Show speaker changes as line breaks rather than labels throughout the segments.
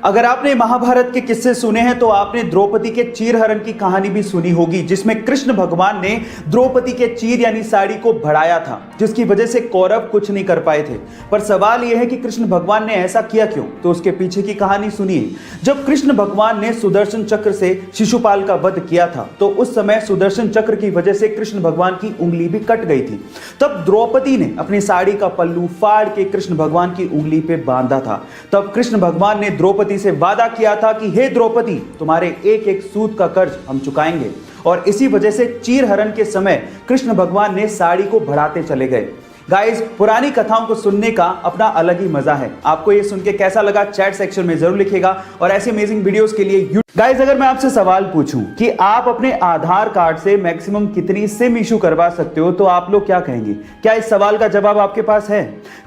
अगर आपने महाभारत के किस्से सुने हैं तो आपने द्रौपदी के चीरहरण की कहानी भी सुनी होगी, जिसमें कृष्ण भगवान ने द्रौपदी के चीर यानी साड़ी को बढ़ाया था, जिसकी वजह से कौरव कुछ नहीं कर पाए थे। पर सवाल यह है कि कृष्ण भगवान ने ऐसा किया क्यों? तो उसके पीछे की कहानी सुनिए। जब कृष्ण भगवान ने सुदर्शन चक्र से शिशुपाल का वध किया था तो उस समय सुदर्शन चक्र की वजह से कृष्ण भगवान की उंगली भी कट गई थी। तब द्रौपदी ने अपनी साड़ी का पल्लू फाड़ के कृष्ण भगवान की उंगली पे बांधा था। तब कृष्ण भगवान ने द्रौपदी से वादा किया था कि हे द्रौपदी, तुम्हारे एक एक सूत का कर्ज हम चुकाएंगे। और इसी वजह से चीरहरण के समय कृष्ण भगवान ने साड़ी को बढ़ाते चले गए। गाइस, पुरानी कथाओं को सुनने का अपना अलग ही मजा है। आपको ये सुन के कैसा लगा चैट सेक्शन में जरूर लिखिएगा। और ऐसे अमेजिंग वीडियोस के लिए गाइस, अगर मैं आपसे सवाल पूछूं कि आप अपने आधार कार्ड से मैक्सिमम कितनी सिम इशू करवा सकते हो तो आप लोग क्या कहेंगे? क्या इस सवाल का जवाब आपके पास है?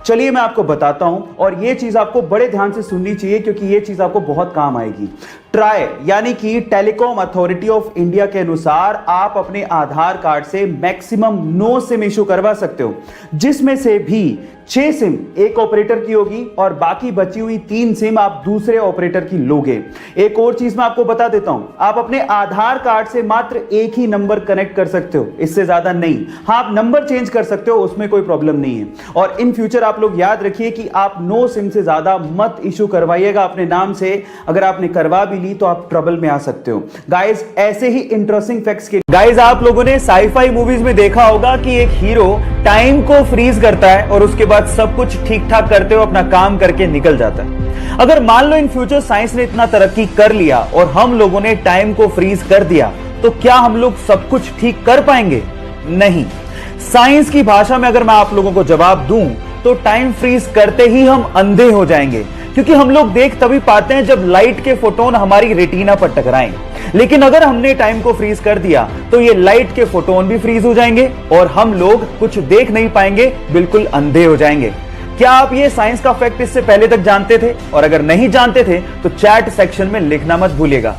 चलिए मैं आपको बताता हूं, और ये चीज आपको बड़े ध्यान से सुननी चाहिए क्योंकि ये चीज आपको बहुत काम आएगी। ट्राई यानी कि टेलीकॉम अथॉरिटी ऑफ इंडिया के अनुसार आप अपने आधार कार्ड से मैक्सिमम 9 सिम इशू करवा सकते हो, जिसमें से भी 6 सिम एक ऑपरेटर की होगी और बाकी बची हुई 3 सिम आप दूसरे ऑपरेटर की लोगे। एक और चीज मैं आपको बता देता हूं, आप अपने आधार कार्ड से मात्र एक ही नंबर कनेक्ट कर सकते हो, इससे ज्यादा नहीं। हाँ, आप नंबर चेंज कर सकते हो, उसमें कोई प्रॉब्लम नहीं है। और इन फ्यूचर आप लोग याद रखिए कि आप 9 सिम से ज्यादा मत इशू करवाइएगा अपने नाम से। अगर आपने करवा भी ली तो आप ट्रबल में आ सकते हो। गाइस, ऐसे ही इंटरेस्टिंग फैक्ट्स के गाइस, आप लोगों ने साईफाई मूवीज में देखा होगा कि एक हीरो टाइम को फ्रीज करता है और उसके बाद सब कुछ ठीक ठाक करते हुए अपना काम करके निकल जाता है। अगर मान लो इन फ्यूचर साइंस ने इतना तरक्की कर लिया और हम लोगों ने टाइम को फ्रीज कर दिया, तो क्या हम लोग सब कुछ ठीक कर पाएंगे? नहीं। साइंस की भाषा में अगर मैं आप लोगों को जवाब दूं तो टाइम फ्रीज करते ही हम अंधे हो जाएंगे, क्योंकि हम लोग देख तभी पाते हैं जब लाइट के फोटोन हमारी रेटिना पर टकराएं। लेकिन अगर हमने टाइम को फ्रीज कर दिया तो ये लाइट के फोटोन भी फ्रीज हो जाएंगे और हम लोग कुछ देख नहीं पाएंगे, बिल्कुल अंधे हो जाएंगे। क्या आप ये साइंस का फैक्ट इससे पहले तक जानते थे? और अगर नहीं जानते थे तो चैट सेक्शन में लिखना मत भूलिएगा।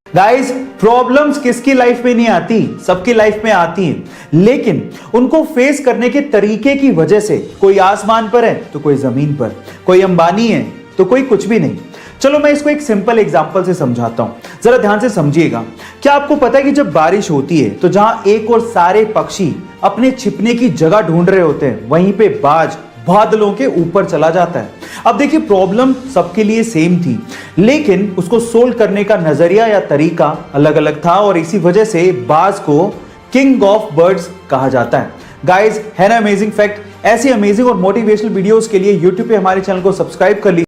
गाइस, प्रॉब्लम्स किसकी लाइफ में नहीं आती? सबकी लाइफ में आती हैं, लेकिन उनको फेस करने के तरीके की वजह से कोई आसमान पर है तो कोई जमीन पर, कोई अंबानी है तो कोई कुछ भी नहीं। चलो मैं इसको एक सिंपल एग्जांपल से समझाता हूं, जरा ध्यान से समझिएगा। क्या आपको पता है कि जब बारिश होती है तो जहां एक और सारे पक्षी अपने छिपने की जगह ढूंढ रहे होते हैं, वहीं पे बाज बादलों के ऊपर चला जाता है। अब देखिए, प्रॉब्लम सबके लिए सेम थी, लेकिन उसको सोल्व करने का नजरिया या तरीका अलग अलग था, और इसी वजह से बाज को किंग ऑफ बर्ड्स कहा जाता है। गाइस, है ना अमेजिंग फैक्ट? ऐसी अमेजिंग और मोटिवेशनल वीडियोस के लिए YouTube पे हमारे चैनल को सब्सक्राइब कर लीजिए।